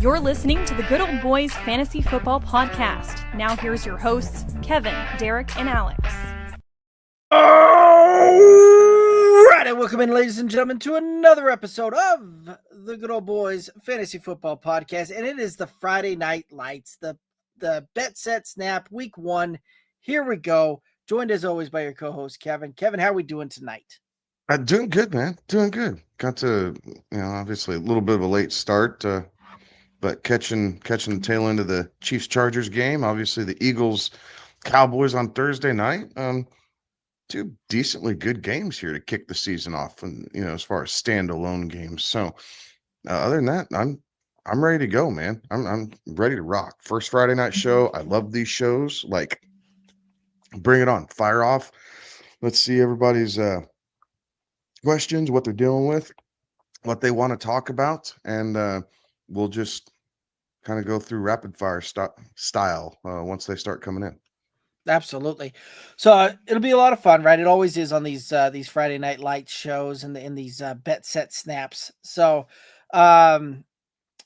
You're listening to the Good Old Boys Fantasy Football Podcast. Now here's your hosts, Kevin, Derek, and Alex. All right, and welcome in, ladies and gentlemen, to another episode of the Good Old Boys Fantasy Football Podcast, and it is the Friday Night Lights, the Bet Set Snap Week 1. Here we go, joined as always by your co-host, Kevin. Kevin, how are we doing tonight? Doing good, man. Doing good. Got to, obviously a little bit of a late start, but catching the tail end of the Chiefs-Chargers game. Obviously, the Eagles-Cowboys on Thursday night. Two decently good games here to kick the season off, and as far as standalone games. So, other than that, I'm ready to go, man. I'm ready to rock. First Friday night show. I love these shows. Like, bring it on. Fire off. Let's see everybody's questions, what they're dealing with, what they want to talk about, and we'll just kind of go through rapid fire style once they start coming in. Absolutely. So it'll be a lot of fun, right? It always is on these Friday Night Lights shows and in these Bet Set Snaps. So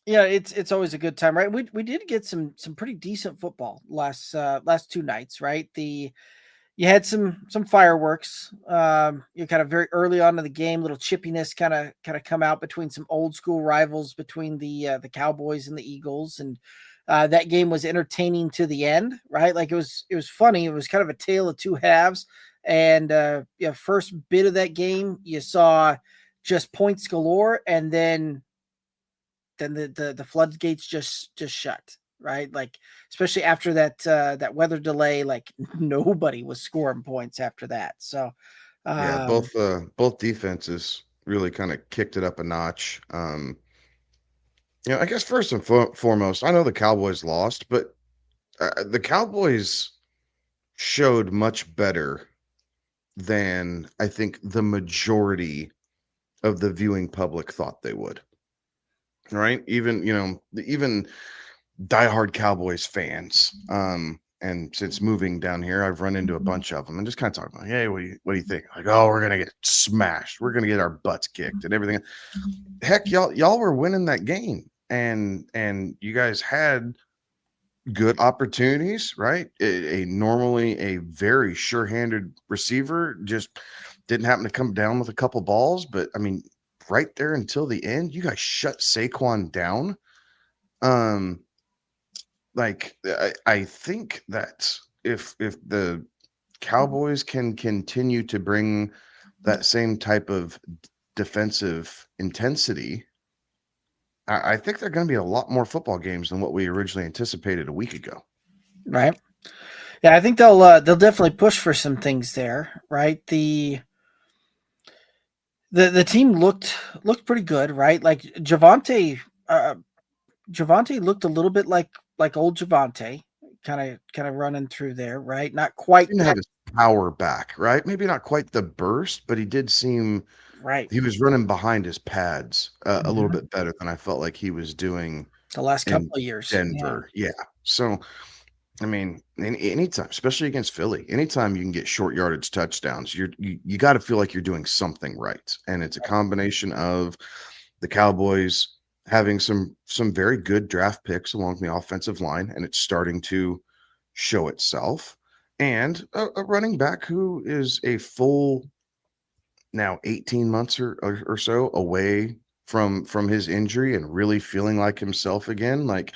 it's always a good time, right? We did get some pretty decent football last two nights, right? You had some fireworks. You kind of very early on in the game, little chippiness kind of come out between some old school rivals between the Cowboys and the Eagles, and that game was entertaining to the end, right? Like it was funny. It was kind of a tale of two halves, and first bit of that game, you saw just points galore, and then the floodgates just shut. Right, like especially after that weather delay, like nobody was scoring points after that. So, both defenses really kind of kicked it up a notch. I guess first and foremost, I know the Cowboys lost, but the Cowboys showed much better than I think the majority of the viewing public thought they would. Right, even diehard Cowboys fans. And since moving down here, I've run into a bunch of them and just kind of talking about, hey, what do you think? Like, oh, we're gonna get smashed. We're gonna get our butts kicked and everything. Heck, y'all were winning that game, and you guys had good opportunities, right? Normally a very sure-handed receiver just didn't happen to come down with a couple balls, but I mean, right there until the end, you guys shut Saquon down. Like I think that if the Cowboys can continue to bring that same type of defensive intensity, I think they're going to be a lot more football games than what we originally anticipated a week ago. Right. Yeah, I think they'll definitely push for some things there, right? The team looked pretty good, right? Like Javonte looked a little bit like old Javonte, kind of running through there, right? Not quite. He didn't have his power back, right? Maybe not quite the burst, but he did seem right. He was running behind his pads a little bit better than I felt like he was doing the last couple of in years. Denver. Yeah. So, I mean, anytime, especially against Philly, anytime you can get short yardage touchdowns, you got to feel like you're doing something right. And it's a combination of the Cowboys having some very good draft picks along the offensive line, and it's starting to show itself, and a running back who is a full now 18 months or so away from his injury and really feeling like himself again. Like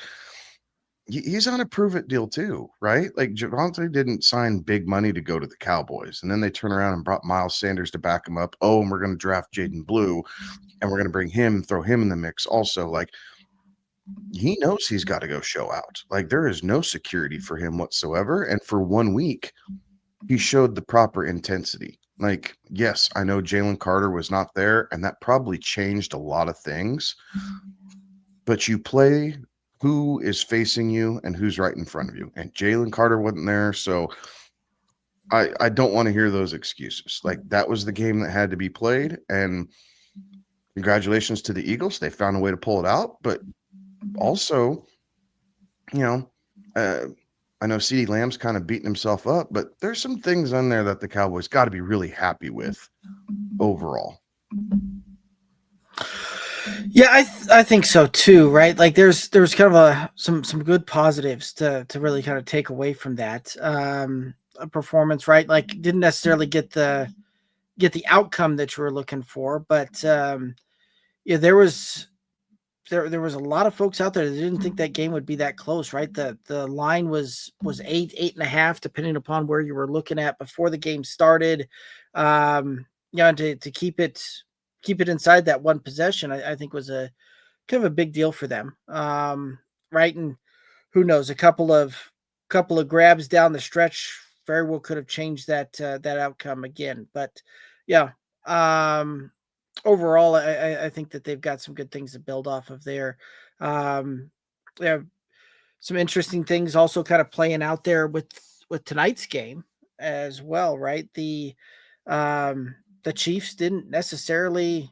he's on a prove it deal too, right? Like Javonte didn't sign big money to go to the Cowboys, and then they turn around and brought Miles Sanders to back him up. Oh, and we're going to draft Jaden Blue, and we're going to throw him in the mix also. Like he knows he's got to go show out. Like there is no security for him whatsoever, and for 1 week he showed the proper intensity. Like, yes, I know Jalen Carter was not there, and that probably changed a lot of things, but you play who is facing you and who's right in front of you. And Jalen Carter wasn't there, so I don't want to hear those excuses. Like, that was the game that had to be played, and congratulations to the Eagles. They found a way to pull it out, but also, I know CeeDee Lamb's kind of beating himself up, but there's some things in there that the Cowboys got to be really happy with overall. Yeah, I think so too, right? Like there's kind of some good positives to really kind of take away from that a performance, right? Like didn't necessarily get the outcome that you were looking for, but yeah, there was a lot of folks out there that didn't think that game would be that close, right? The line was 8.5, depending upon where you were looking at before the game started. And to keep it inside that one possession, I think was a kind of a big deal for them. Right. And who knows, a couple of grabs down the stretch very well could have changed that outcome again. But yeah, overall, I think that they've got some good things to build off of there. Um, yeah, some interesting things also kind of playing out there with tonight's game as well, right? The Chiefs didn't necessarily,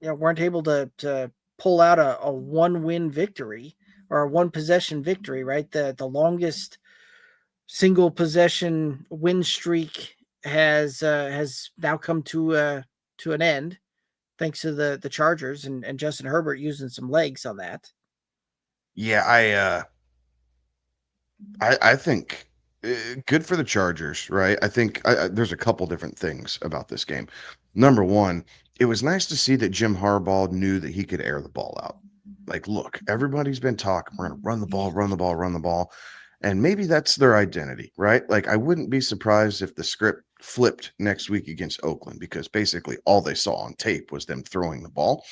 weren't able to pull out a one win victory or a one possession victory, right? The longest single possession win streak has now come to an end thanks to the Chargers and Justin Herbert using some legs on that. Yeah, I think good for the Chargers, right? I think there's a couple different things about this game. Number one, it was nice to see that Jim Harbaugh knew that he could air the ball out. Like, look, everybody's been talking, we're going to run the ball, run the ball, run the ball. And maybe that's their identity, right? Like, I wouldn't be surprised if the script flipped next week against Oakland because basically all they saw on tape was them throwing the ball.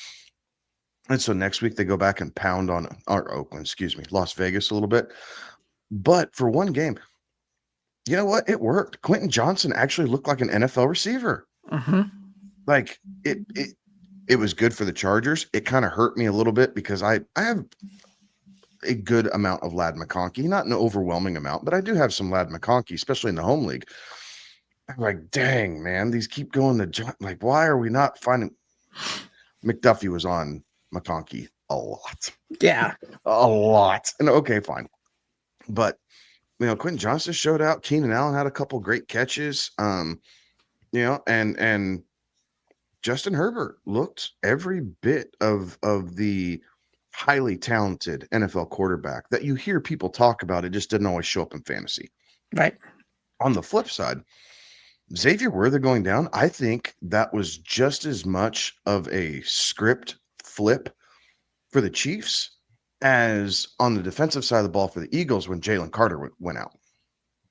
And so next week they go back and pound on or Oakland, excuse me, Las Vegas a little bit. But for one game, you know what? It worked. Quentin Johnson actually looked like an NFL receiver. Mm-hmm. Like it was good for the Chargers. It kind of hurt me a little bit because I have a good amount of Lad McConkey, not an overwhelming amount, but I do have some Lad McConkey, especially in the home league. I'm like, dang, man, these keep going to John. Like, why are we not finding McDuffie was on McConkey a lot. Yeah. A lot. And okay, fine. But Quentin Johnson showed out. Keenan Allen had a couple great catches. And Justin Herbert looked every bit of the highly talented NFL quarterback that you hear people talk about. It just didn't always show up in fantasy. Right. On the flip side, Xavier Worthy going down, I think that was just as much of a script flip for the Chiefs as on the defensive side of the ball for the Eagles when Jalen Carter went out.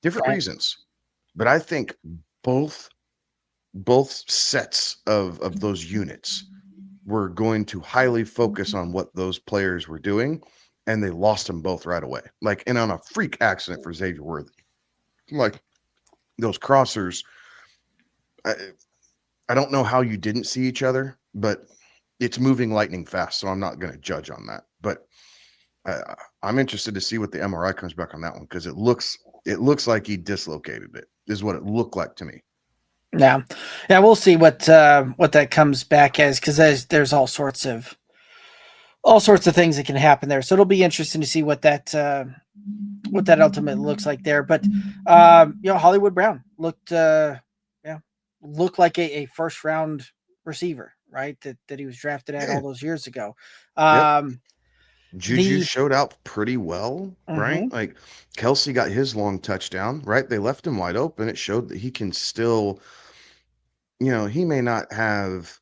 Different reasons, but I think both sets of those units were going to highly focus on what those players were doing, and they lost them both right away. Like, and on a freak accident for Xavier Worthy, like those crossers. I don't know how you didn't see each other, but it's moving lightning fast, so I'm not going to judge on that. But I'm interested to see what the MRI comes back on that one because it looks like he dislocated it. Is what it looked like to me. Yeah, we'll see what that comes back as because there's all sorts of things that can happen there. So it'll be interesting to see what that ultimately looks like there. But Hollywood Brown looked like a first round receiver, right? That he was drafted at all those years ago. Juju showed out pretty well, right? Mm-hmm. Like Kelsey got his long touchdown, right? They left him wide open. It showed that he can still, he may not have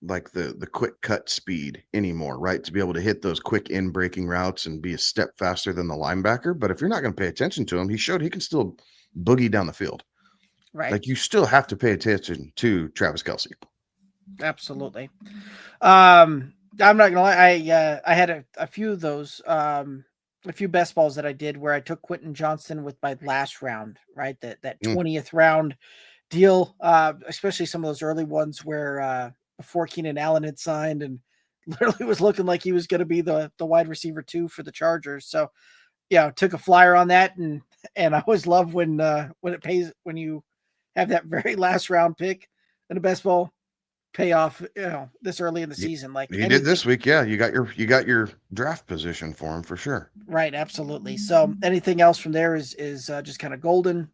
like the quick cut speed anymore, right? To be able to hit those quick in breaking routes and be a step faster than the linebacker. But if you're not going to pay attention to him, he showed he can still boogie down the field. Right. Like you still have to pay attention to Travis Kelsey. Absolutely. I'm not gonna lie. I had a few of those, a few best balls that I did where I took Quentin Johnson with my last round, right? That 20th round deal, especially some of those early ones where before Keenan Allen had signed and literally was looking like he was going to be the wide receiver 2 for the Chargers. So yeah, took a flyer on that, and I always love when it pays when you have that very last round pick in a best ball pay off, this early in the season. Like you did this week. Yeah. You got your draft position for him for sure. Right. Absolutely. So anything else from there is just kind of golden.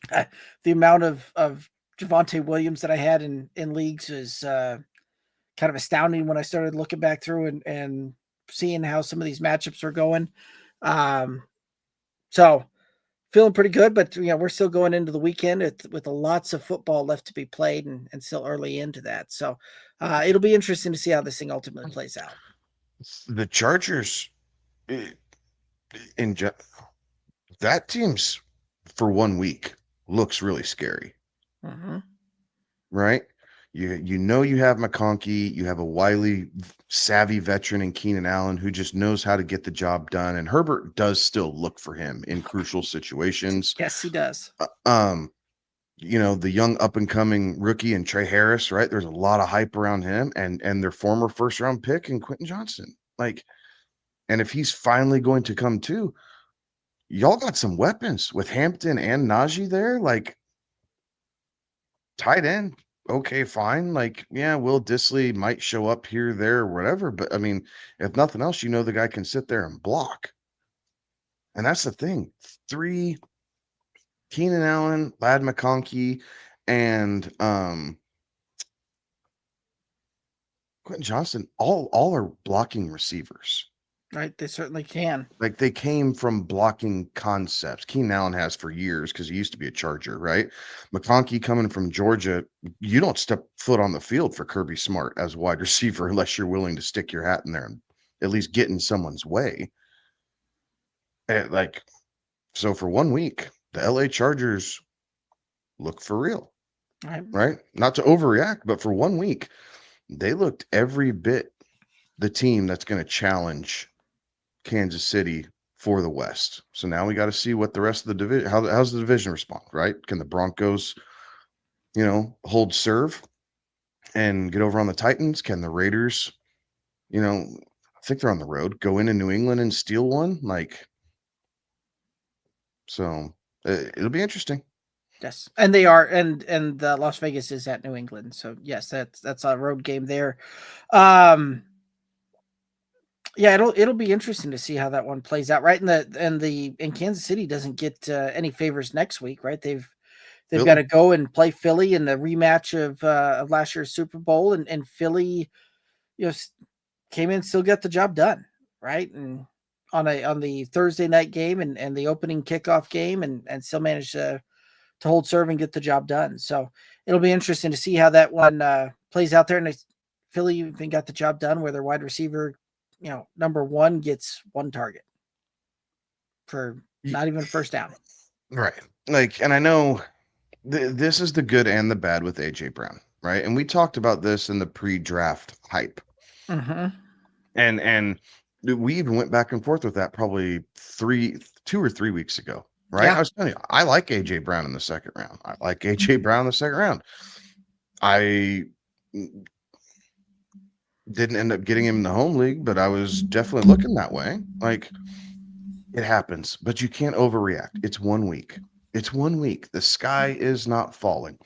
The amount of Javonte Williams that I had in leagues is kind of astounding when I started looking back through and seeing how some of these matchups are going. So feeling pretty good, but we're still going into the weekend with lots of football left to be played and still early into that. So it'll be interesting to see how this thing ultimately plays out. The Chargers, that team's for 1 week looks really scary, right? You have McConkey, you have a wily, savvy veteran in Keenan Allen who just knows how to get the job done, and Herbert does still look for him in crucial situations. Yes, he does. The young up and coming rookie and Trey Harris, right? There's a lot of hype around him and their former first round pick and Quentin Johnston. And if he's finally going to come too, y'all got some weapons with Hampton and Najee there. Tight end, okay, fine. Will Disley might show up here, there, or whatever. But I mean, if nothing else, the guy can sit there and block. And that's the thing. 3 Keenan Allen, Lad McConkey, and Quentin Johnston, all are blocking receivers. Right, they certainly can. They came from blocking concepts. Keenan Allen has for years because he used to be a Charger, right? McConkey coming from Georgia, you don't step foot on the field for Kirby Smart as wide receiver unless you're willing to stick your hat in there and at least get in someone's way. So for 1 week, the LA Chargers look for real, right? Not to overreact, but for 1 week, they looked every bit the team that's going to challenge Kansas City for the West. So now we got to see what the rest of the division, how's the division respond, right? Can the Broncos, hold serve and get over on the Titans? Can the Raiders, I think they're on the road, go into New England and steal one? So it'll be interesting. Yes, and they are, and Las Vegas is at New England, so yes, that's a road game there. Yeah, it'll be interesting to see how that one plays out, right? And Kansas City doesn't get any favors next week, right? They've got to go and play Philly in the rematch of last year's Super Bowl, and Philly, came in, still got the job done, right? And on the Thursday night game and the opening kickoff game, and still managed to hold serve and get the job done. So it'll be interesting to see how that one plays out there. And Philly even got the job done where their wide receiver, number 1 gets 1 target for not even a first down. Right. And I know this is the good and the bad with AJ Brown, right? And we talked about this in the pre-draft hype. And we even went back and forth with that probably 2 or 3 weeks ago, right? Yeah. I was telling you, I like AJ Brown in the second round. I didn't end up getting him in the home league, but I was definitely looking that way. It happens, but you can't overreact. It's 1 week. The sky is not falling.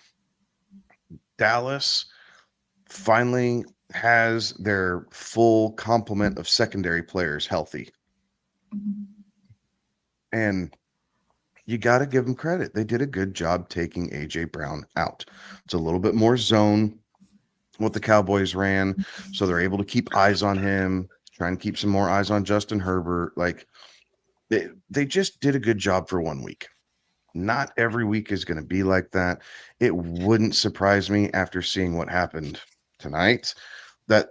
Dallas finally has their full complement of secondary players healthy. And you got to give them credit. They did a good job taking AJ Brown out. It's a little bit more zone what the Cowboys ran, so they're able to keep eyes on him, trying to keep some more eyes on Justin Herbert. They just did a good job for 1 week. Not every week is going to be like that. It wouldn't surprise me after seeing what happened tonight that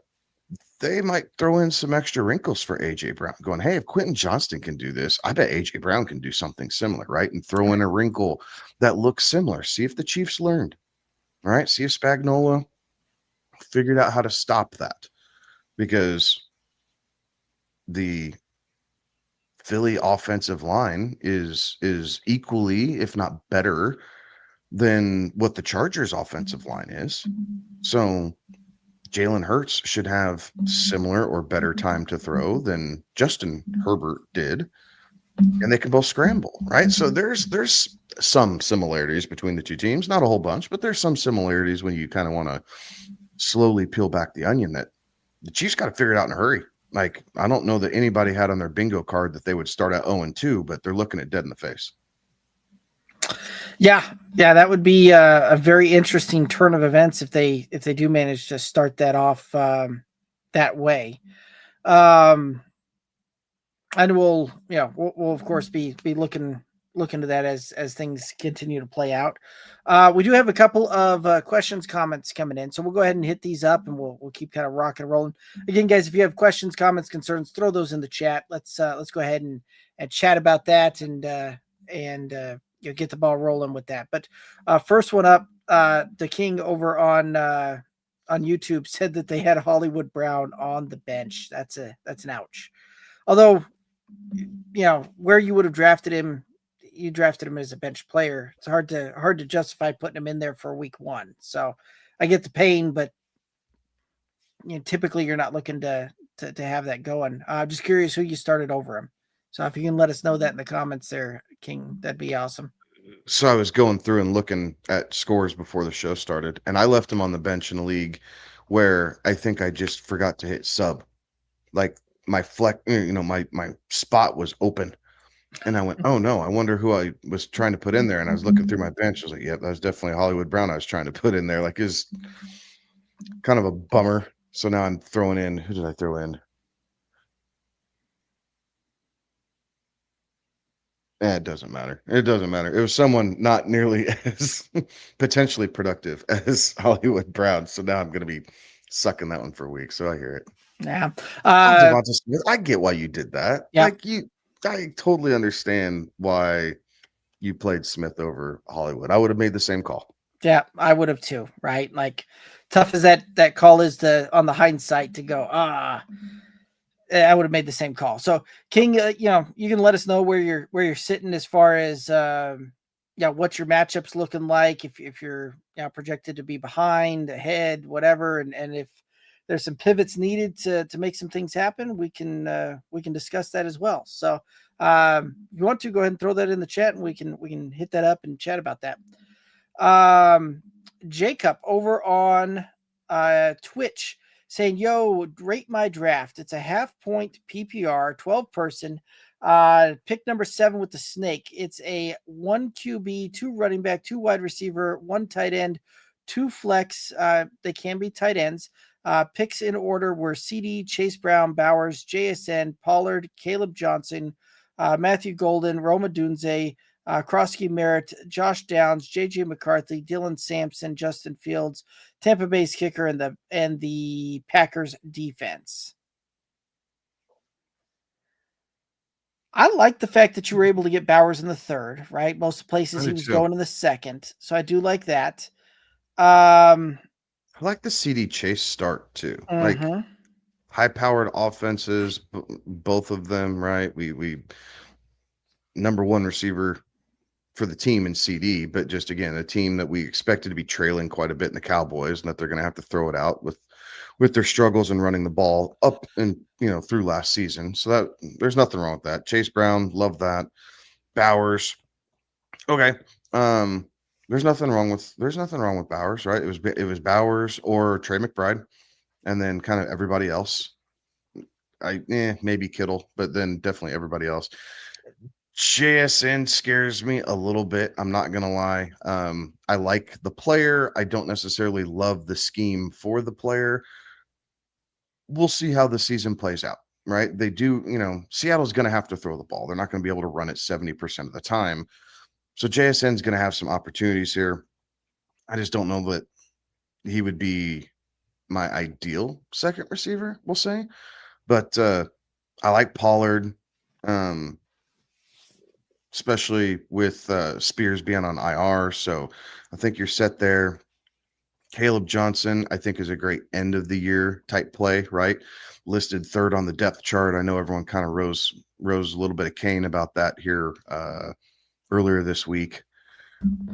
they might throw in some extra wrinkles for AJ Brown, going, hey, if Quentin Johnston can do this, I bet AJ Brown can do something similar, right? And throw in a wrinkle that looks similar. See if the Chiefs learned, all right? See if Spagnuolo figured out how to stop that, because the Philly offensive line is equally, if not better, than what the Chargers offensive line is. So Jalen Hurts should have similar or better time to throw than Justin Herbert did, and they can both scramble, right? So there's some similarities between the two teams, not a whole bunch, but there's some similarities when you kind of want to slowly peel back the onion that the Chiefs got to figure it out in a hurry. I don't know that anybody had on their bingo card that they would start at 0-2, but they're looking at dead in the face. Yeah, that would be a very interesting turn of events if they do manage to start that off that way. And we'll of course be looking to that as things continue to play out. We do have a couple of questions, comments coming in, so we'll go ahead and hit these up, and we'll keep kind of rocking and rolling. Again, guys, if you have questions, comments, concerns, throw those in the chat. Let's go ahead and chat about that and get the ball rolling with that. But first one up, the King over on YouTube said that they had Hollywood Brown on the bench. That's an ouch. Although, where you would have drafted him, you drafted him as a bench player. It's hard to justify putting him in there for week one. So I get the pain, but typically you're not looking to have that going. Just curious who you started over him. So if you can let us know that in the comments there, King, that'd be awesome. So I was going through and looking at scores before the show started, and I left him on the bench in a league where I think I just forgot to hit sub. Like my my spot was open. And I went, oh no, I wonder who I was trying to put in there. And I was looking through my bench. I was like, yeah, that was definitely Hollywood Brown I was trying to put in there. Like, is kind of a bummer. So now I'm throwing in, who did I throw in? It doesn't matter. It doesn't matter. It was someone not nearly as potentially productive as Hollywood Brown. So now I'm going to be sucking that one for a week. So I hear it. Yeah. Devonta Smith, I get why you did that. Yeah. Like I totally understand why you played Smith over Hollywood. I would have made the same call. Yeah, I would have too, right? Like, tough as that call is on the hindsight to go, I would have made the same call. So King, you can let us know where you're sitting as far as what's your matchups looking like, if you're projected to be behind, ahead, whatever, and if there's some pivots needed to make some things happen, we can discuss that as well. So if you want to, go ahead and throw that in the chat, and we can hit that up and chat about that. Jacob over on Twitch saying, yo, rate my draft. It's a half-point PPR, 12-person, pick number 7 with the snake. It's a 1 QB, 2 running back, 2 wide receiver, 1 tight end, 2 flex. They can be tight ends. Picks in order were CD, Chase Brown, Bowers, JSN, Pollard, Caleb Johnson, Matthew Golden, Roma Dunze, Krosky Merritt, Josh Downs, JJ McCarthy, Dylan Sampson, Justin Fields, Tampa Bay's kicker, and the Packers defense. I like the fact that you were able to get Bowers in the 3rd, right? Most places he was going in the 2nd. So I do like that. I like the CD Chase start too. Mm-hmm. Like high-powered offenses, both of them, right? We number 1 receiver for the team in CD, but just again, a team that we expected to be trailing quite a bit in the Cowboys, and that they're going to have to throw it out with their struggles in running the ball up and through last season. So that there's nothing wrong with that. Chase Brown, love that. Bowers, okay. There's nothing wrong with Bowers, right? It was Bowers or Trey McBride, and then kind of everybody else. Maybe Kittle, but then definitely everybody else. JSN scares me a little bit. I'm not going to lie. I like the player. I don't necessarily love the scheme for the player. We'll see how the season plays out, right? They do, Seattle's going to have to throw the ball. They're not going to be able to run it 70% of the time. So JSN's going to have some opportunities here. I just don't know that he would be my ideal second receiver, we'll say. But I like Pollard. Especially with Spears being on IR. So I think you're set there. Caleb Johnson, I think, is a great end of the year type play, right? Listed 3rd on the depth chart. I know everyone kind of rose a little bit of cane about that here earlier this week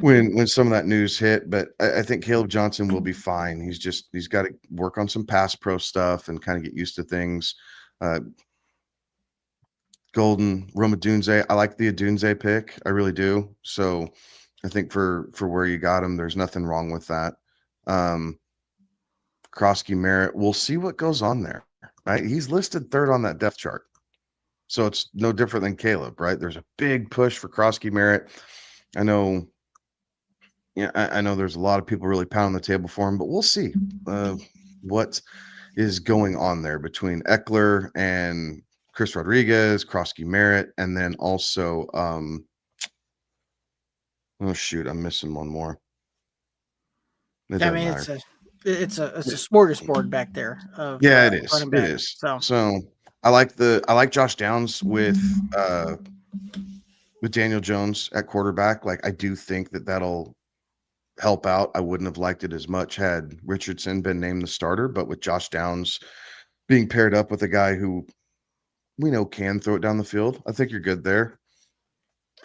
when some of that news hit. But I think Caleb Johnson will be fine. He's got to work on some pass pro stuff and kind of get used to things. Golden, Roma Dunze. I like the Dunze pick. I really do. So I think for where you got him, there's nothing wrong with that. Krosky Merritt, we'll see what goes on there, right? He's listed 3rd on that depth chart. So it's no different than Caleb, right? There's a big push for Krosky Merritt. I know, yeah, I know there's a lot of people really pounding the table for him, but we'll see what is going on there between Eckler and Chris Rodriguez, Krosky Merritt, and then also, oh shoot, I'm missing one more. It I doesn't mean, matter. it's a smorgasbord back there of Yeah, it is. running It back. is. So So I like Josh Downs with Daniel Jones at quarterback. Like I do think that'll help out. I wouldn't have liked it as much had Richardson been named the starter, but with Josh Downs being paired up with a guy who we know can throw it down the field, I think you're good there.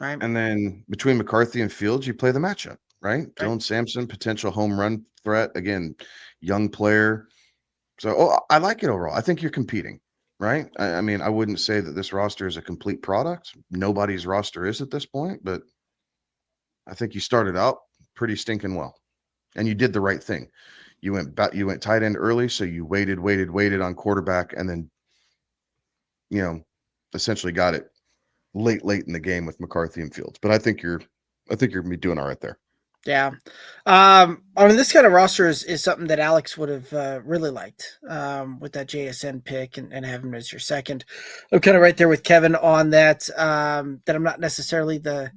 right, And then between McCarthy and Fields, you play the matchup, right? right. Dylan Sampson, potential home run threat. Again, young player. So I like it overall. I think you're competing, right? I mean, I wouldn't say that this roster is a complete product. Nobody's roster is at this point, but I think you started out pretty stinking well. And you did the right thing. You went tight end early, so you waited on quarterback, and then essentially got it late in the game with McCarthy and Fields. But I think you're gonna be doing all right there. Yeah. I mean, this kind of roster is something that Alex would have really liked with that JSN pick and have him as your second. I'm kind of right there with Kevin on that. That I'm not necessarily the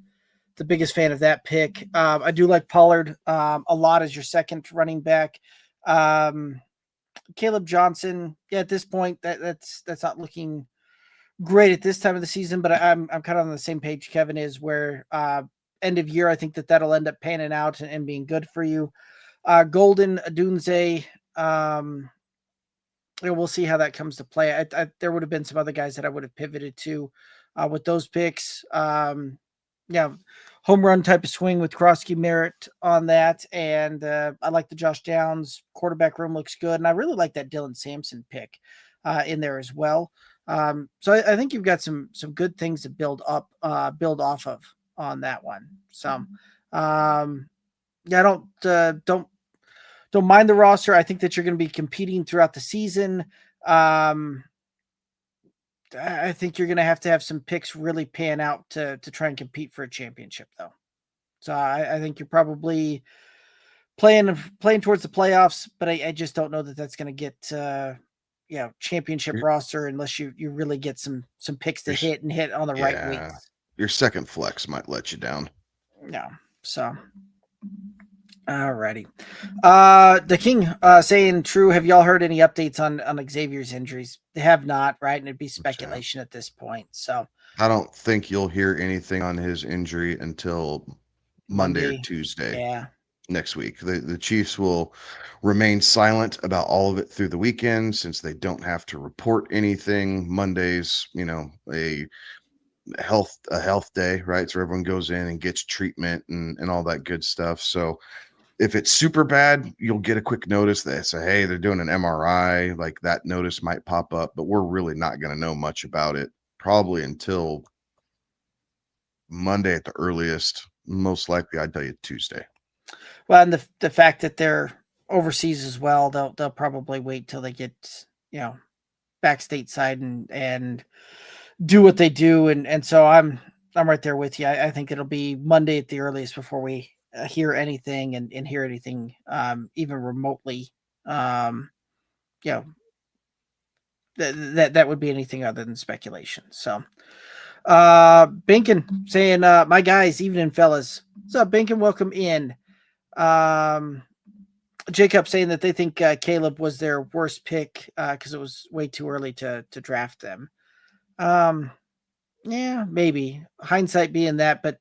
biggest fan of that pick. I do like Pollard a lot as your second running back. Caleb Johnson, yeah, at this point, that's not looking great at this time of the season, but I'm kind of on the same page Kevin is where end of year, I think that'll end up panning out and being good for you. Golden Adunze, we'll see how that comes to play. There would have been some other guys that I would have pivoted to with those picks. Yeah, home run type of swing with Krosky Merritt on that. And I like the Josh Downs quarterback room looks good. And I really like that Dylan Sampson pick in there as well. So I think you've got some good things to build off of on that one. So yeah, don't mind the roster. I think that you're going to be competing throughout the season. I think you're going to have some picks really pan out to try and compete for a championship, though. So I think you're probably playing towards the playoffs, but I just don't know that that's going to get championship Your, roster unless you really get some picks to your, hit on the right yeah, weeks. your second flex might let you down. No, so. Alrighty. The King saying, true, have y'all heard any updates on Xavier's injuries? They have not, right? And it'd be speculation at this point. So I don't think you'll hear anything on his injury until Monday or Tuesday Yeah. next week. The Chiefs will remain silent about all of it through the weekend since they don't have to report anything. Monday's, a health day, right? So everyone goes in and gets treatment and all that good stuff. So if it's super bad, you'll get a quick notice that say, hey, they're doing an MRI. Like that notice might pop up, but we're really not going to know much about it probably until Monday at the earliest. Most likely, I'd tell you Tuesday. Well, and the fact that they're overseas as well, they'll probably wait till they get back stateside and do what they do, and so I'm right there with you. I think it'll be Monday at the earliest before we hear anything and hear anything even remotely. That would be anything other than speculation. So, Binkin saying, my guys, evening fellas. What's up, Binkin? Welcome in. Jacob saying that they think Caleb was their worst pick because it was way too early to draft them. Yeah, maybe hindsight being that, but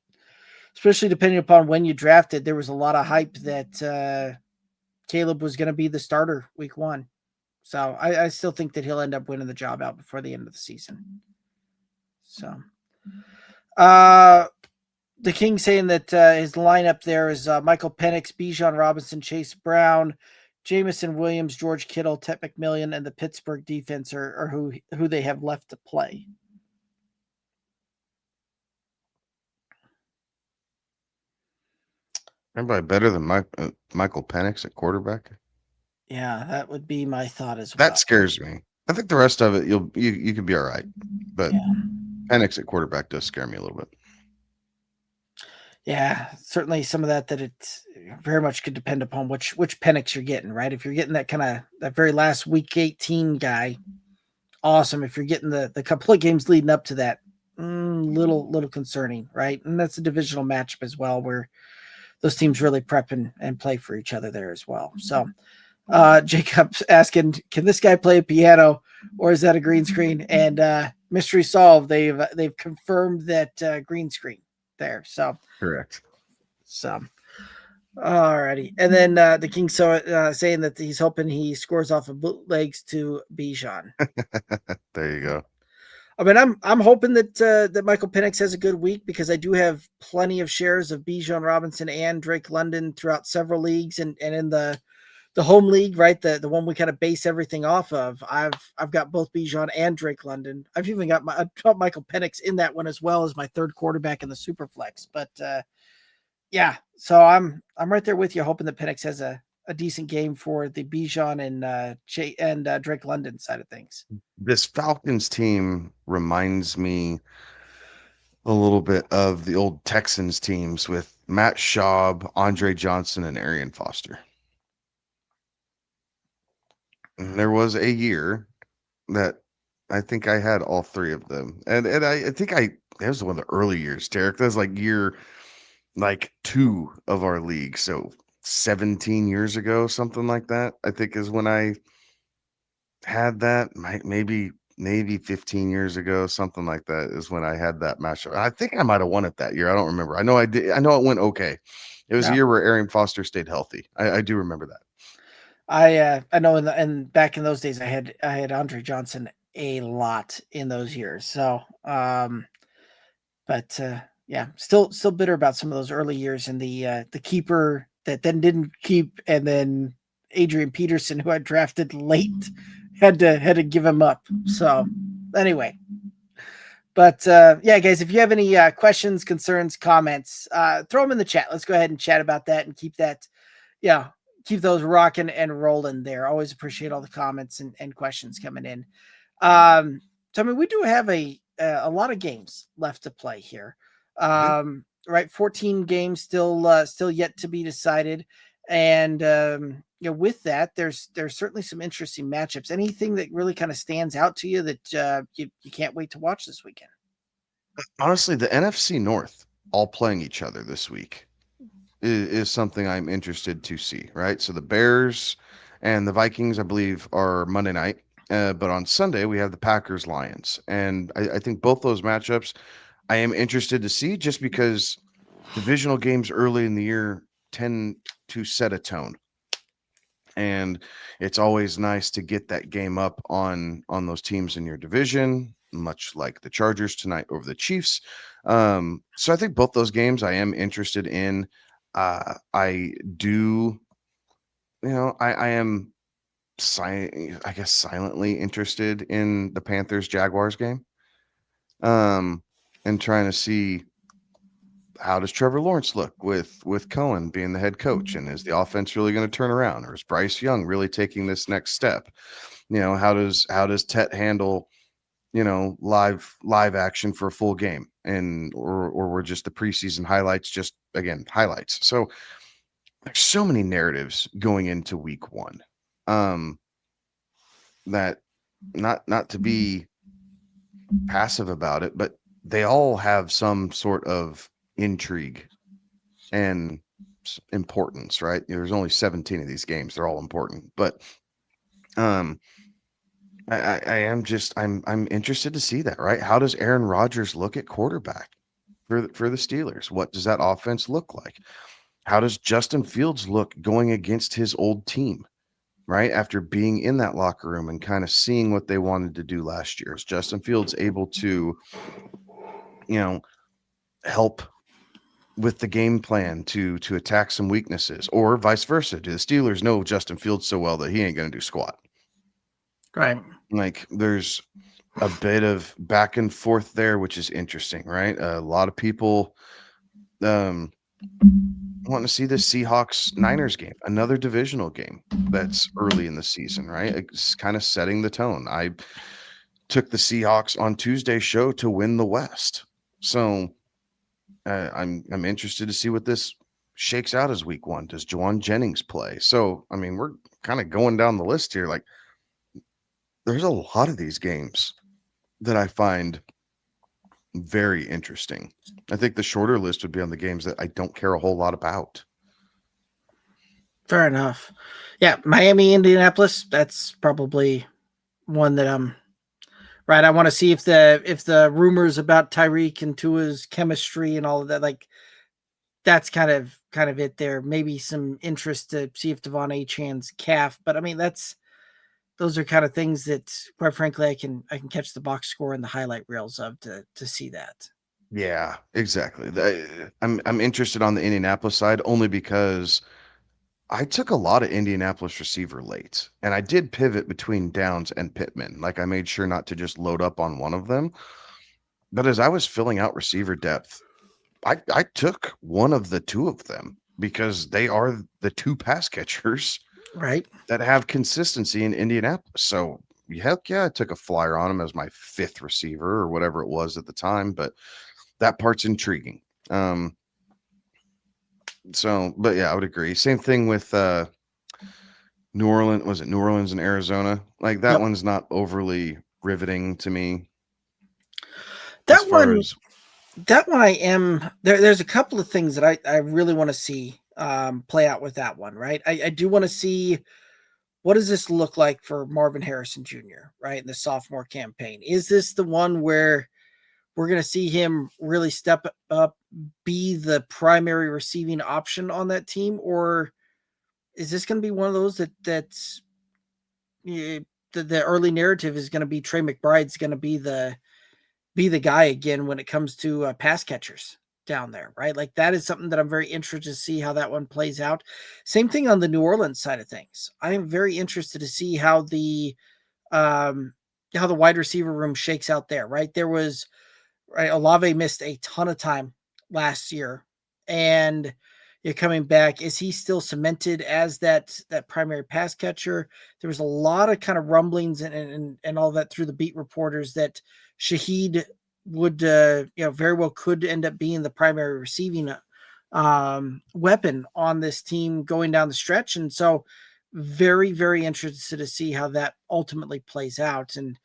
especially depending upon when you drafted, there was a lot of hype that Caleb was going to be the starter week 1. So I still think that he'll end up winning the job out before the end of the season. So, the King saying that his lineup there is Michael Penix, Bijan Robinson, Chase Brown, Jamison Williams, George Kittle, Ted McMillan, and the Pittsburgh defense are who they have left to play. Everybody better than Michael Penix at quarterback? Yeah, that would be my thought as well. That scares me. I think the rest of it, you could be all right. But Penix at quarterback does scare me a little bit. Yeah, certainly some of that it very much could depend upon which Penix you're getting, right? If you're getting that very last week 18 guy, awesome. If you're getting the couple of games leading up to that, little concerning, right? And that's a divisional matchup as well, where those teams really prep and play for each other there as well. So Jacob's asking, can this guy play a piano or is that a green screen? And mystery solved. They've confirmed that green screen there. So Correct. Alrighty. And then the King saying that he's hoping he scores off of bootlegs to Bijan. There you go. I mean, I'm hoping that Michael Penix has a good week, because I do have plenty of shares of Bijan Robinson and Drake London throughout several leagues, and in the home league, right? The one we kind of base everything off of. I've got both Bijan and Drake London. I've even got Michael Penix in that one as well as my third quarterback in the Superflex. But yeah, so I'm right there with you, hoping that Penix has a decent game for the Bijan and Drake London side of things. This Falcons team reminds me a little bit of the old Texans teams with Matt Schaub, Andre Johnson, and Arian Foster. And there was a year that I think I had all three of them, and I think it was one of the early years, Derek. That was like year 2 of our league, so 17 years ago, something like that, I think is when I had that. Maybe 15 years ago, something like that, is when I had that matchup. I think I might have won it that year. I don't remember. I know I did. I know it went okay. It was a year where Arian Foster stayed healthy. I do remember that. I know and back in those days I had Andre Johnson a lot in those years. So but yeah, still bitter about some of those early years, and the keeper that then didn't keep, and then Adrian Peterson, who I drafted late, had to give him up. So anyway, but yeah, guys, if you have any questions, concerns, comments, throw them in the chat. Let's go ahead and chat about that and keep those rocking and rolling there. Always appreciate all the comments and questions coming in. So I mean, we do have a lot of games left to play here. Right, 14 games still yet to be decided, and with that, there's certainly some interesting matchups. Anything that really kind of stands out to you that you can't wait to watch this weekend? Honestly, the NFC North all playing each other this week is something I'm interested to see, right? So the Bears and the Vikings, I believe, are Monday night. But on Sunday, we have the Packers Lions. And I think both those matchups I am interested to see, just because divisional games early in the year tend to set a tone. And it's always nice to get that game up on those teams in your division, much like the Chargers tonight over the Chiefs. So I think both those games I am interested in. I do, I am I guess silently interested in the Panthers Jaguars game. And trying to see, how does Trevor Lawrence look with Cohen being the head coach, and is the offense really going to turn around, or is Bryce Young really taking this next step? How does Tet handle, live action for a full game, and or were just the preseason highlights just, again, highlights. So there's so many narratives going into week 1. That not to be passive about it, but they all have some sort of intrigue and importance, right? There's only 17 of these games. They're all important, but I'm interested to see that, right? How does Aaron Rodgers look at quarterback for the Steelers? What does that offense look like? How does Justin Fields look going against his old team, right? After being in that locker room and kind of seeing what they wanted to do last year, is Justin Fields able to, help with the game plan to attack some weaknesses, or vice versa? Do the Steelers know Justin Fields so well that he ain't going to do squat? Right. Like, there's a bit of back and forth there, which is interesting, right? A lot of people want to see the Seahawks Niners game, another divisional game that's early in the season, right? It's kind of setting the tone. I took the Seahawks on Tuesday's show to win the West. So I'm interested to see what this shakes out as week one. Does Juwan Jennings play? So, I mean, we're kind of going down the list here. Like, there's a lot of these games that I find very interesting. I think the shorter list would be on the games that I don't care a whole lot about. Fair enough. Yeah, Miami, Indianapolis. That's probably one that I'm right. I want to see if the rumors about Tyreek and Tua's chemistry and all of that, like that's kind of it there. Maybe some interest to see if Devon Achan's calf, but I mean those are kind of things that, quite frankly, I can catch the box score and the highlight reels of to see that. Yeah, exactly. I'm interested on the Indianapolis side only because I took a lot of Indianapolis receiver late, and I did pivot between Downs and Pittman. Like I made sure not to just load up on one of them. But as I was filling out receiver depth, I took one of the two of them because they are the two pass catchers Right. that have consistency in Indianapolis. So heck yeah, I took a flyer on him as my fifth receiver or whatever it was at the time, but that part's intriguing. But yeah, I would agree. Same thing with New Orleans. Was it New Orleans and Arizona? Like that Yep. one's not overly riveting to me. That one I am there's a couple of things that I really want to see play out with that one, right? I do want to see what does this look like for Marvin Harrison Jr., right? In the sophomore campaign. Is this the one where we're going to see him really step up, be the primary receiving option on that team? Or is this going to be one of those that's the early narrative is going to be Trey McBride's going to be the guy again when it comes to pass catchers down there, right? Like that is something that I'm very interested to see how that one plays out. Same thing on the New Orleans side of things. I am very interested to see how the wide receiver room shakes out there, right? There was right, Olave missed a ton of time last year, and you're coming back. Is he still cemented as that primary pass catcher? There was a lot of kind of rumblings and all that through the beat reporters that Shaheed would very well could end up being the primary receiving weapon on this team going down the stretch. And so very, very interested to see how that ultimately plays out. And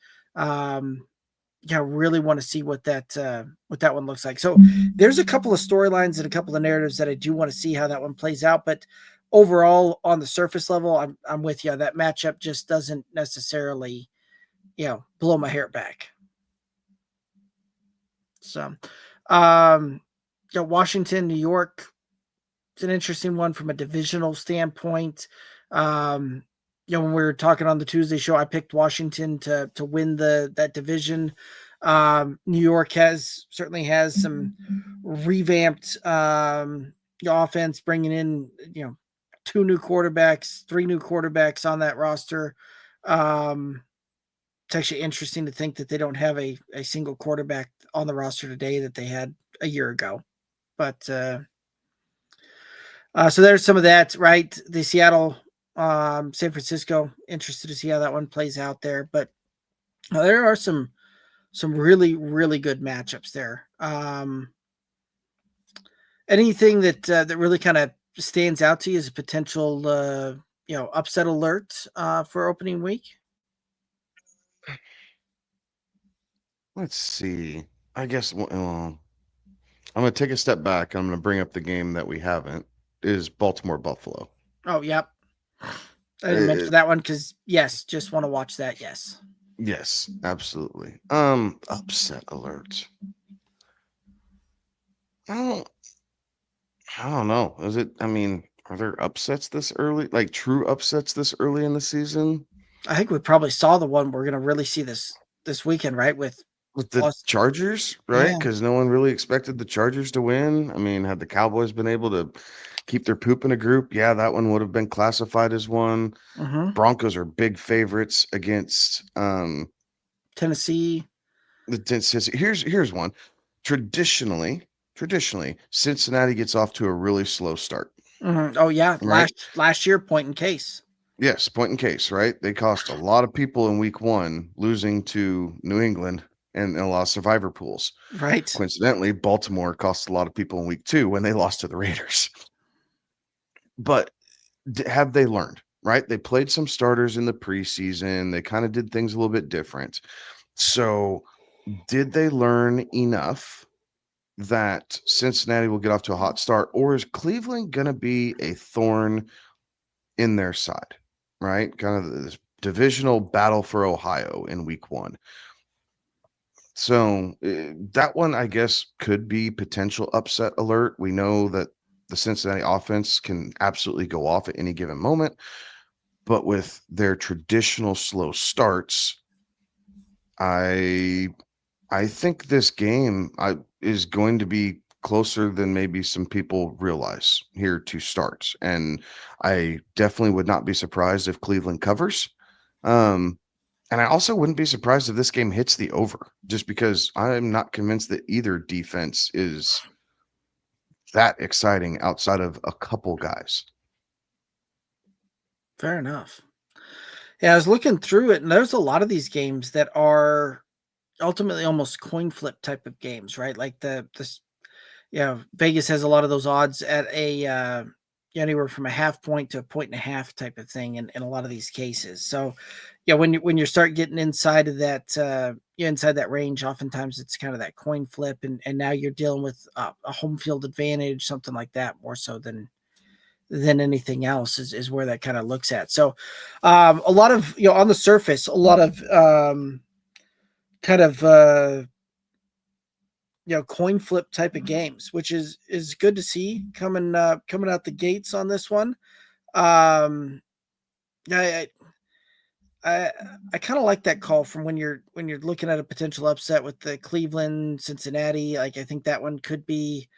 really want to see what that one looks like. So there's a couple of storylines and a couple of narratives that I do want to see how that one plays out. But overall, on the surface level, I'm with you. That matchup just doesn't necessarily, blow my hair back. So, Washington, New York, it's an interesting one from a divisional standpoint. When we were talking on the Tuesday show, I picked Washington to win that division. New York certainly has some revamped offense, bringing in 3 new quarterbacks on that roster. It's actually interesting to think that they don't have a single quarterback on the roster today that they had a year ago. But so there's some of that, right? The Seattle, San Francisco, interested to see how that one plays out there. But there are some really, really good matchups there. Anything that really kind of stands out to you as a potential, upset alert for opening week? Let's see. I guess I'm going to take a step back. I'm going to bring up the game that we haven't. Is Baltimore Buffalo. Oh, yep. I didn't mention that one because yes, just want to watch that. Yes, absolutely. Upset alert. I don't know. Is it? I mean, are there upsets this early? Like true upsets this early in the season? I think we probably saw the one we're going to really see this weekend, right? With the Chargers, right? Because no one really expected the Chargers to win. I mean, had the Cowboys been able to keep their poop in a group, yeah, that one would have been classified as one. Mm-hmm. Broncos are big favorites against Tennessee. Here's one. Traditionally, Cincinnati gets off to a really slow start. Mm-hmm. Oh yeah, right? last year, point in case. Yes, point in case, right? They cost a lot of people in week 1 losing to New England and a lot of survivor pools. Right. Coincidentally, Baltimore cost a lot of people in week 2 when they lost to the Raiders. But have they learned? Right? They played some starters in the preseason. They kind of did things a little bit different. So, did they learn enough that Cincinnati will get off to a hot start, or is Cleveland going to be a thorn in their side? Right? Kind of this divisional battle for Ohio in week 1. So that one, I guess, could be potential upset alert. We know that the Cincinnati offense can absolutely go off at any given moment, but with their traditional slow starts, I I think this game is going to be closer than maybe some people realize here to start, and I definitely would not be surprised if Cleveland covers. Um, and I also wouldn't be surprised if this game hits the over, just because I'm not convinced that either defense is that exciting outside of a couple guys. Fair enough. Yeah, I was looking through it, and there's a lot of these games that are ultimately almost coin flip type of games, right? Like Vegas has a lot of those odds at anywhere from a half point to a point and a half type of thing in a lot of these cases. So yeah, when you start getting inside of that inside that range, oftentimes it's kind of that coin flip, and now you're dealing with a home field advantage, something like that, more so than anything else is where that kind of looks at. So a lot of, on the surface, a lot of kind of coin flip type of games, which is good to see coming out the gates on this one. I I kind of like that call from when you're looking at a potential upset with the Cleveland Cincinnati. Like, I think that one could be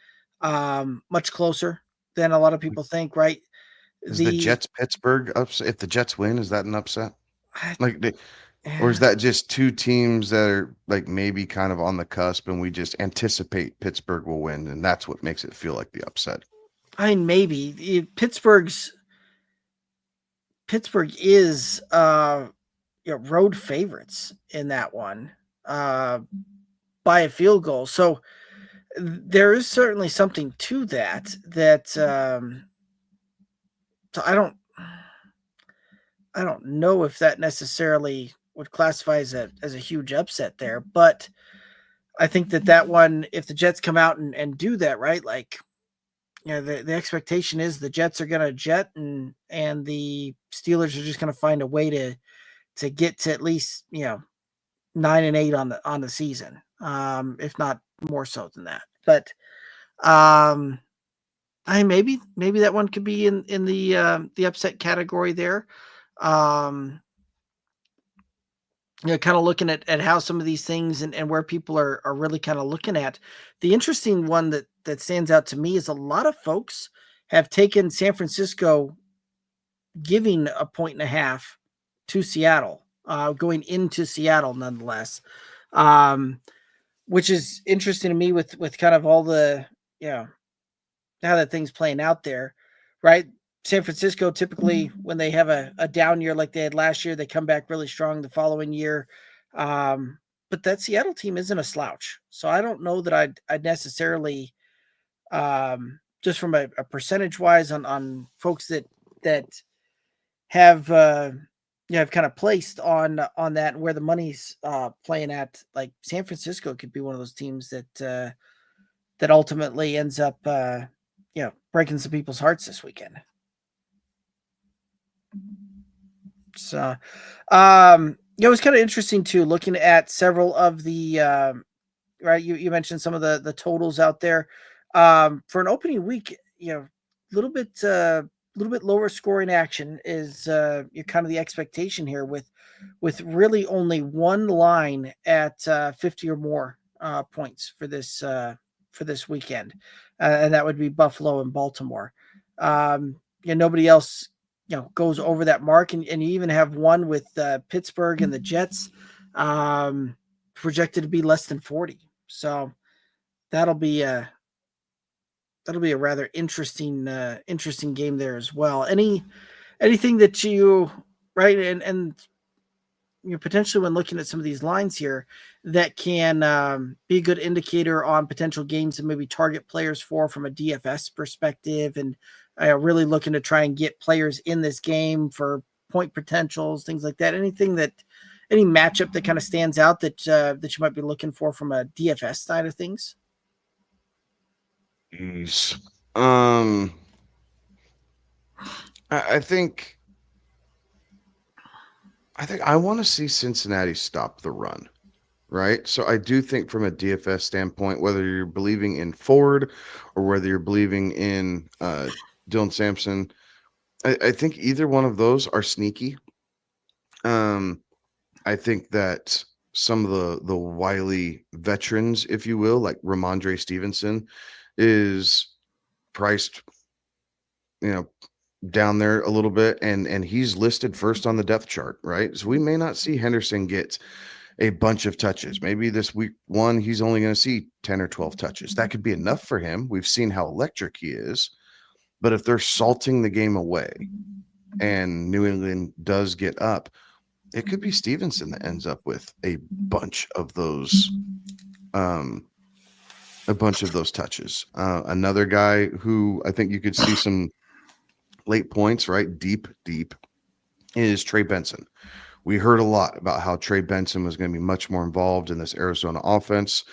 much closer than a lot of people think, right? Is the The Jets Pittsburgh upset? If the Jets win, is that an upset? I- Like, or is yeah, that just two teams that are like maybe kind of on the cusp, and we just anticipate Pittsburgh will win, and that's what makes it feel like the upset? I mean, maybe Pittsburgh is road favorites in that one by a field goal. So there is certainly something to that. So I don't know if that necessarily would classify as a huge upset there, but I think that one, if the Jets come out and do that, right, like, the expectation is the Jets are going to jet, and the Steelers are just going to find a way to get to at least 9-8 on the season, if not more so than that. But maybe that one could be in the upset category there. Kind of looking at how some of these things and where people are really kind of looking at. The interesting one that stands out to me is a lot of folks have taken San Francisco giving a point and a half to Seattle, going into Seattle nonetheless, which is interesting to me with kind of all the, how that thing's playing out there, right? San Francisco, typically when they have a down year like they had last year, they come back really strong the following year. But that Seattle team isn't a slouch. So I don't know that I'd necessarily, just from a percentage wise on folks that have, have kind of placed on that and where the money's playing at, like San Francisco could be one of those teams that ultimately ends up, breaking some people's hearts this weekend. So, it was kind of interesting too, looking at several of the, right. You mentioned some of the totals out there, for an opening week, little bit, little bit lower scoring action is, you're kind of the expectation here with really only one line at 50 or more points for this weekend. And that would be Buffalo and Baltimore. Nobody else, goes over that mark, and you even have one with Pittsburgh and the Jets projected to be less than 40. So that'll be a rather interesting game there as well. Anything that you, right, and potentially when looking at some of these lines here that can be a good indicator on potential games and maybe target players from a DFS perspective, and really looking to try and get players in this game for point potentials, things like that. Any matchup that kind of stands out that you might be looking for from a DFS side of things? Jeez. I I think I want to see Cincinnati stop the run, right? So I do think from a DFS standpoint, whether you're believing in Ford or whether you're believing in Dylan Sampson, I think either one of those are sneaky. I think that some of the wily veterans, if you will, like Ramondre Stevenson, is priced, you know, down there a little bit, and he's listed first on the depth chart, right? So we may not see Henderson get a bunch of touches. Maybe this week one, he's only going to see 10 or 12 touches. That could be enough for him. We've seen how electric he is. But if they're salting the game away and New England does get up, it could be Stevenson that ends up with a bunch of those touches. Another guy who I think you could see some late points, right? Deep, is Trey Benson. We heard a lot about how Trey Benson was going to be much more involved in this Arizona offense.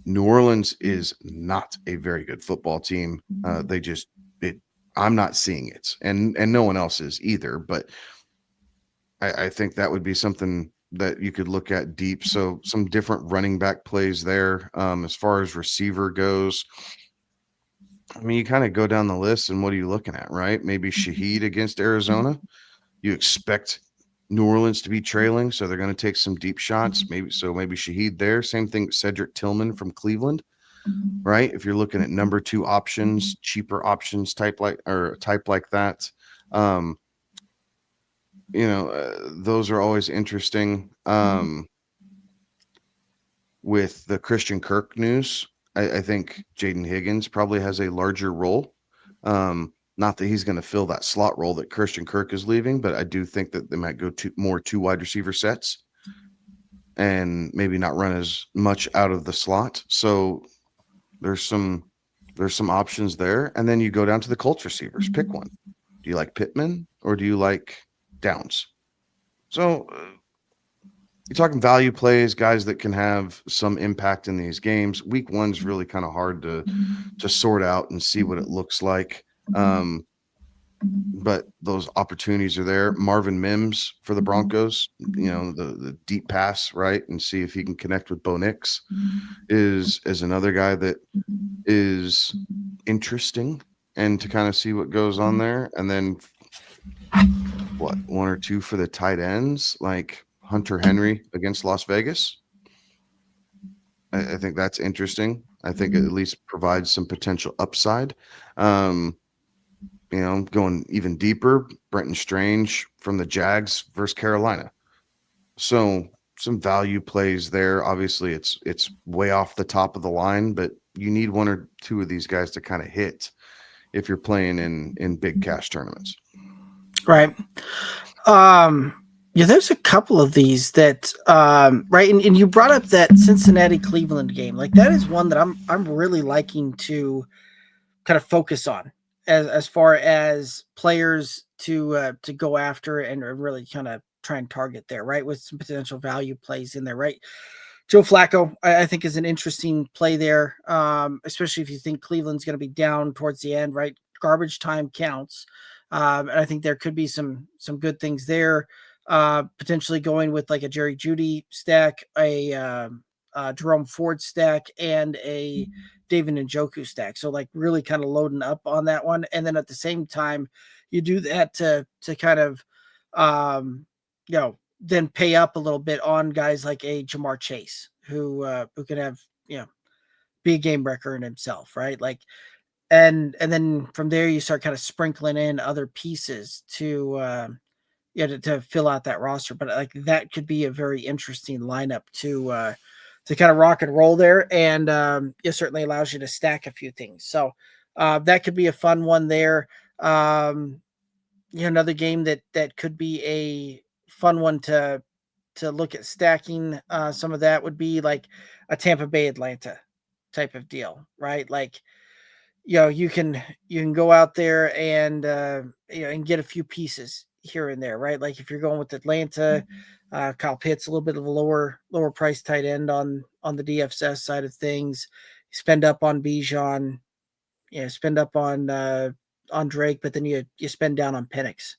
New Orleans is not a very good football team. I'm not seeing it, and no one else is either. But I think that would be something that you could look at deep. So some different running back plays there. As far as receiver goes, I mean, you kind of go down the list, and what are you looking at, right? Maybe Shaheed against Arizona. You expect New Orleans to be trailing, so they're going to take some deep shots. Maybe Shaheed there. Same thing, Cedric Tillman from Cleveland, right? If you're looking at number 2 options, cheaper options type like that, those are always interesting. With the Christian Kirk news, I think Jaden Higgins probably has a larger role. Not that he's going to fill that slot role that Christian Kirk is leaving, but I do think that they might go to more 2 wide receiver sets and maybe not run as much out of the slot. So there's some options there. And then you go down to the Colts receivers. Pick one. Do you like Pittman or do you like Downs? So you're talking value plays, guys that can have some impact in these games. Week 1's really kind of hard to sort out and see what it looks like. But those opportunities are there. Marvin Mims for the Broncos, the deep pass, right? And see if he can connect with Bo Nix is another guy that is interesting, and to kind of see what goes on there. And then 1 or 2 for the tight ends, like Hunter Henry against Las Vegas. I think that's interesting. I think it at least provides some potential upside. Going even deeper, Brenton Strange from the Jags versus Carolina. So some value plays there. Obviously, it's way off the top of the line, but you need 1 or 2 of these guys to kind of hit if you're playing in big cash tournaments. Right. There's a couple of these that, right. And you brought up that Cincinnati Cleveland game. Like, that is one that I'm really liking to kind of focus on as far as players to go after and really kind of try and target there, right? With some potential value plays in there, right? Joe Flacco, I think, is an interesting play there, especially if you think Cleveland's going to be down towards the end, right? Garbage time counts. And I think there could be some good things there. Potentially going with like a Jerry Jeudy stack, a Jerome Ford stack, and a David Njoku stack. So like really kind of loading up on that one. And then at the same time, you do that to kind of, then pay up a little bit on guys like a Jamar Chase, who could have, be a game wrecker in himself, right? Like, and then from there you start kind of sprinkling in other pieces to fill out that roster. But like that could be a very interesting lineup to kind of rock and roll there, and it certainly allows you to stack a few things. So that could be a fun one there. Another game that could be a fun one to look at stacking some of that would be like a Tampa Bay Atlanta type of deal, right? Like, you can go out there and and get a few pieces here and there, right? Like if you're going with Atlanta, Kyle Pitts, a little bit of a lower price tight end on the DFS side of things. You spend up on Bijan, spend up on Drake, but then you spend down on Penix,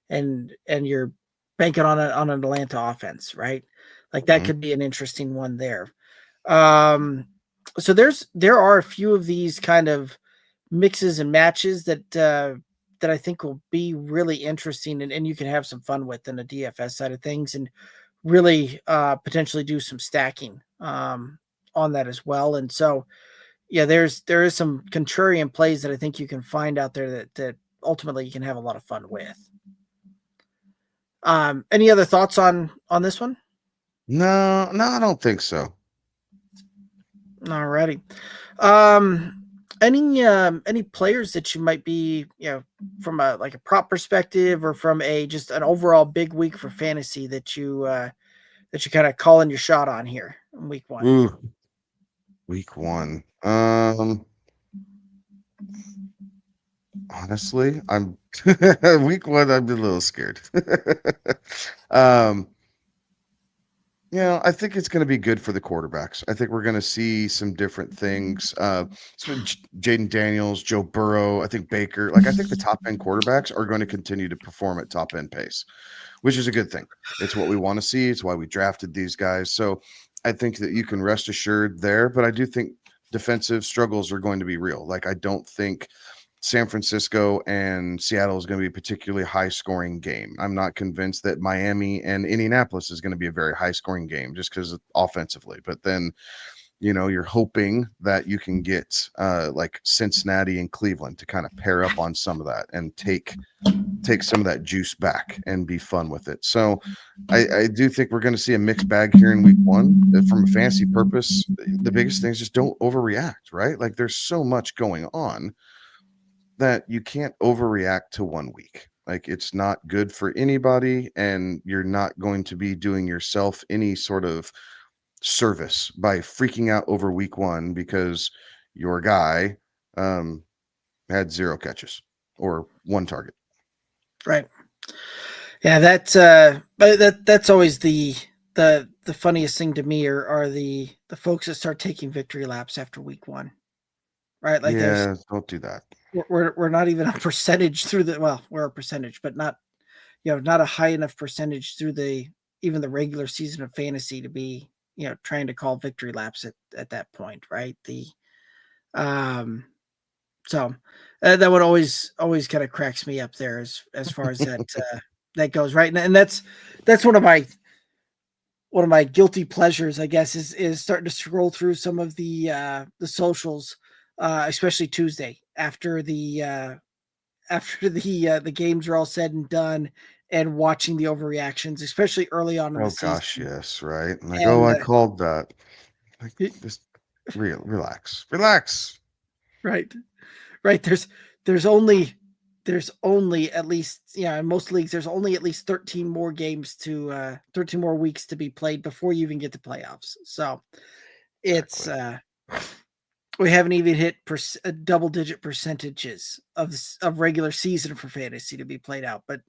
and you're banking on an Atlanta offense, right? Like that could be an interesting one there. So there are a few of these kind of mixes and matches that I think will be really interesting, and you can have some fun with in the DFS side of things, and really potentially do some stacking on that as well. And so, there is some contrarian plays that I think you can find out there that ultimately you can have a lot of fun with. Any other thoughts on this one? No, I don't think so. Alrighty. Any players that you might be, from a prop perspective or from just an overall big week for fantasy that you kind of calling your shot on here in week one? Ooh, week one. Honestly, I'm week one. I'm a little scared. I think it's going to be good for the quarterbacks. I think we're going to see some different things. Jaden Daniels, Joe Burrow, I think Baker. I think the top end quarterbacks are going to continue to perform at top end pace, which is a good thing. It's what we want to see. It's why we drafted these guys. So I think that you can rest assured there. But I do think defensive struggles are going to be real. I don't think San Francisco and Seattle is going to be a particularly high-scoring game. I'm not convinced that Miami and Indianapolis is going to be a very high-scoring game just because offensively. But then, you're hoping that you can get Cincinnati and Cleveland to kind of pair up on some of that and take some of that juice back and be fun with it. So I do think we're going to see a mixed bag here in week one. From a fantasy purpose, the biggest thing is just don't overreact, right? There's so much going on that you can't overreact to 1 week. It's not good for anybody, and you're not going to be doing yourself any sort of service by freaking out over week one because your guy had 0 catches or 1 target. Right. Yeah, that's always the funniest thing to me are the folks that start taking victory laps after week one. Right? Don't do that. We're not even a percentage through we're a percentage, but not not a high enough percentage through even the regular season of fantasy to be trying to call victory laps at that point, right? So that one always kind of cracks me up there as far as that goes, right? And that's one of my guilty pleasures, I guess, is starting to scroll through some of the socials, especially Tuesday after the games are all said and done, and watching the overreactions, especially early on in the season. Oh gosh, yes, right. I called that. Just relax. Right. There's only at least, in most leagues there's only at least 13 more games 13 more weeks to be played before you even get to playoffs. So it's we haven't even hit double-digit percentages of regular season for fantasy to be played out, but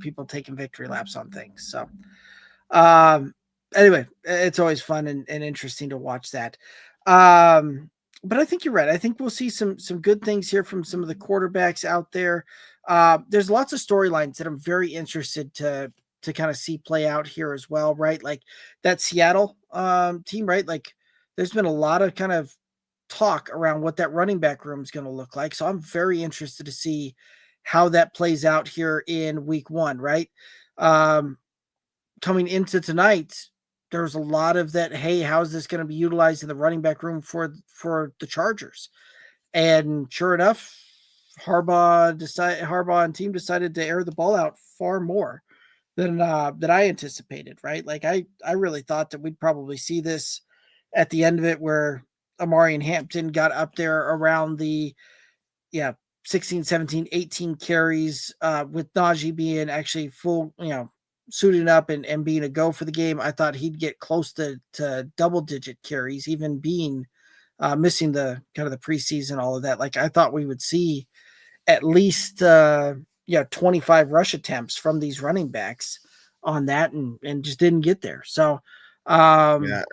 people taking victory laps on things. So, anyway, it's always fun and interesting to watch that. But I think you're right. I think we'll see some good things here from some of the quarterbacks out there. There's lots of storylines that I'm very interested to kind of see play out here as well, right? Like that Seattle team, right? There's been a lot of kind of talk around what that running back room is going to look like. So I'm very interested to see how that plays out here in week one, right? Coming into tonight, there's a lot of that. Hey, how's this going to be utilized in the running back room for the Chargers? And sure enough, Harbaugh and team decided to air the ball out far more than I anticipated, right? I really thought that we'd probably see this at the end of it where Amari and Hampton got up there around the 16, 17, 18 carries, with Najee being actually full, suiting up and being a go for the game. I thought he'd get close to double-digit carries, even being missing the kind of the preseason, all of that. Like I thought we would see at least 25 rush attempts from these running backs on that, and just didn't get there. So Yeah,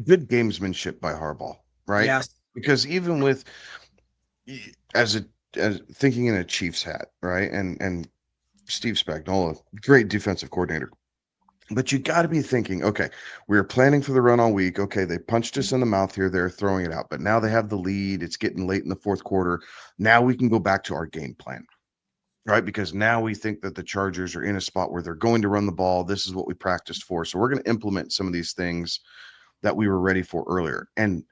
good gamesmanship by Harbaugh, right? yes. Because even with as thinking in a Chiefs hat, right? And Steve Spagnuolo, great defensive coordinator. But you got to be thinking, okay, we were planning for the run all week. Okay, they punched us in the mouth here. They're throwing it out, but now they have the lead. It's getting late in the fourth quarter. Now we can go back to our game plan, right? Because now we think that the Chargers are in a spot where they're going to run the ball. This is what we practiced for. So we're going to implement some of these things that we were ready for earlier. And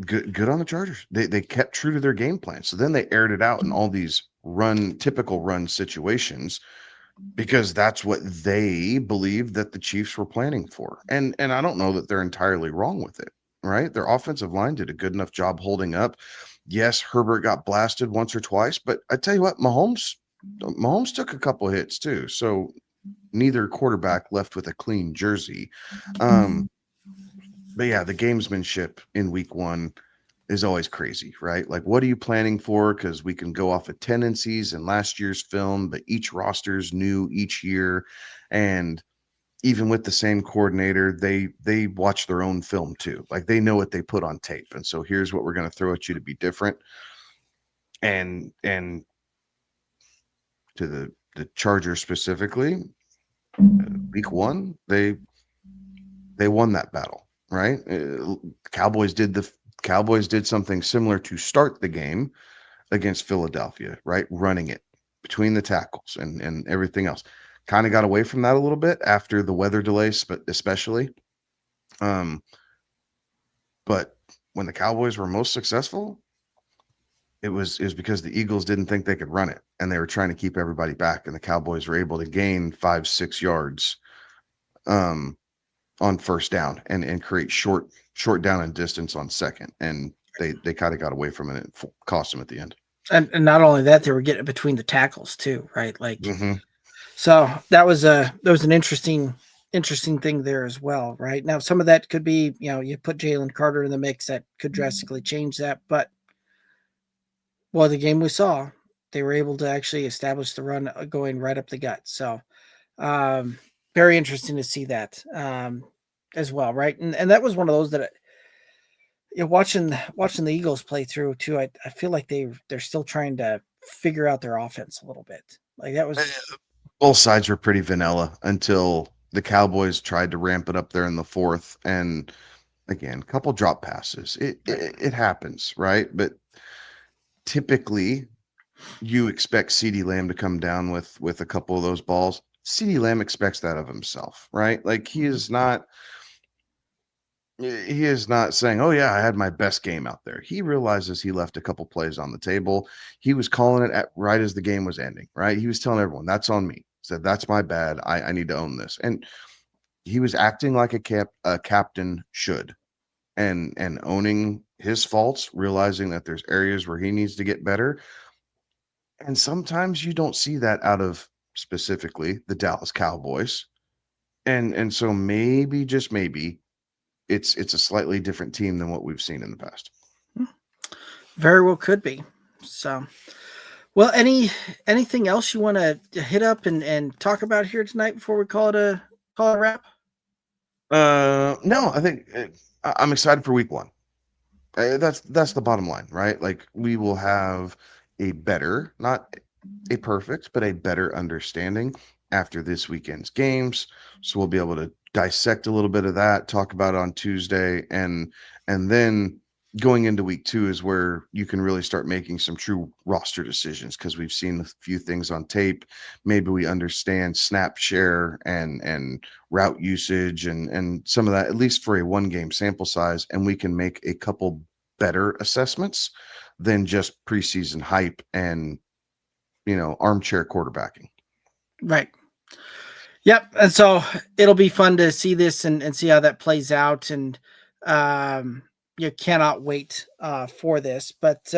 good on the Chargers. They kept true to their game plan. So then they aired it out in all these typical run situations, because that's what they believed that the Chiefs were planning for. And I don't know that they're entirely wrong with it, right? Their offensive line did a good enough job holding up. Yes, Herbert got blasted once or twice, but I tell you what, Mahomes took a couple hits too. So neither quarterback left with a clean jersey. But yeah, the gamesmanship in week one is always crazy, right? Like, what are you planning for? Because we can go off of tendencies and last year's film, but each roster's new each year. And even with the same coordinator, they watch their own film too. Like, they know what they put on tape. And so here's what we're going to throw at you to be different. And to the Chargers specifically, week one, they won that battle, right? Cowboys did something similar to start the game against Philadelphia, right? Running it between the tackles and everything else. Kind of got away from that a little bit after the weather delays, but especially. But when the Cowboys were most successful, it was because the Eagles didn't think they could run it, and they were trying to keep everybody back, and the Cowboys were able to gain 5-6 yards on first down and create short down and distance on second. And they kind of got away from it and cost them at the end. And not only that, they were getting between the tackles too, right? Like, so that was an interesting thing there as well, right? Now, some of that could be, you put Jalen Carter in the mix, that could drastically change that. But, well, the game we saw, they were able to actually establish the run going right up the gut. So, very interesting to see that as well, right? And that was one of those that, watching the Eagles play through too, I feel like they're still trying to figure out their offense a little bit. Like, that was both sides were pretty vanilla until the Cowboys tried to ramp it up there in the fourth, and again, a couple drop passes. It happens, right? But typically, you expect CeeDee Lamb to come down with a couple of those balls. CeeDee Lamb expects that of himself, right? Like, he is not saying, oh yeah, I had my best game out there. He realizes he left a couple plays on the table. He was calling it right as the game was ending, right? He was telling everyone, that's on me. Said, that's my bad. I need to own this. And he was acting like a captain should, and owning his faults, realizing that there's areas where he needs to get better. And sometimes you don't see that out of specifically the Dallas Cowboys. And so maybe, just maybe, it's a slightly different team than what we've seen in the past. Very well could be. So, well, anything else you want to hit up and talk about here tonight before we call it a wrap? No, I think I'm excited for week one. That's the bottom line, right? Like, we will have a better, not a perfect, but a better understanding after this weekend's games. So we'll be able to dissect a little bit of that, talk about it on Tuesday, and then going into week two is where you can really start making some true roster decisions, because we've seen a few things on tape. Maybe we understand snap share and route usage and some of that, at least for a 1-game sample size, and we can make a couple better assessments than just preseason hype and armchair quarterbacking. Right. Yep. And so it'll be fun to see this and see how that plays out. And you cannot wait for this. But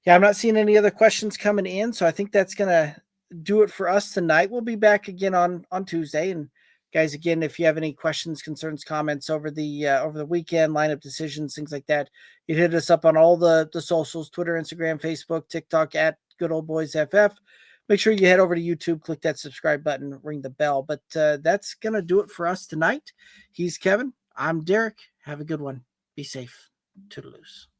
Yeah, I'm not seeing any other questions coming in, so I think that's gonna do it for us tonight. We'll be back again on Tuesday. And guys, again, if you have any questions, concerns, comments over the weekend, lineup decisions, things like that, you hit us up on all the socials: Twitter, Instagram, Facebook, TikTok at Good Old Boys FF. Make sure you head over to YouTube, click that subscribe button, ring the bell. But that's gonna do it for us tonight. He's Kevin. I'm Derek. Have a good one. Be safe. Toodaloos.